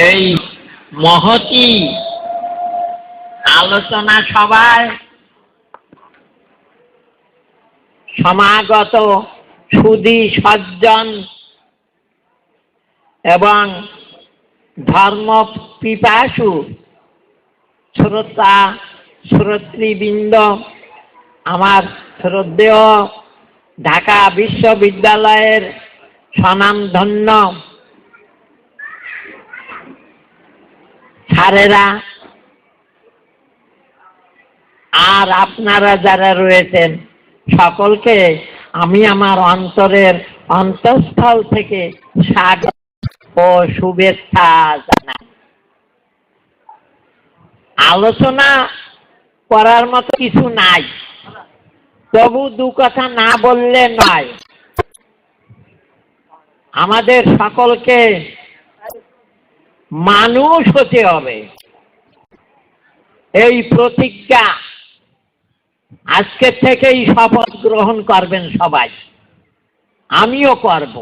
এই মহতি আলোচনা সভায় সমাগত সুধী সজ্জন এবং ধর্ম পিপাসু শ্রোতা শ্রোতৃবৃন্দ, আমার শ্রদ্ধেয় ঢাকা বিশ্ববিদ্যালয়ের স্বনামধন্য স্যারেরা আর আপনারা যারা রয়েছেন, সকলকে আমি আমার অন্তরের অন্তঃস্থল থেকে স্বাগত ও শুভেচ্ছা জানাই। আলোচনা করার মতো কিছু নাই, তবু দু কথা না বললে নয়। আমাদের সকলকে মানুষ হতে হবে, এই প্রতিজ্ঞা আজকে থেকেই শপথ গ্রহণ করবেন সবাই, আমিও করব।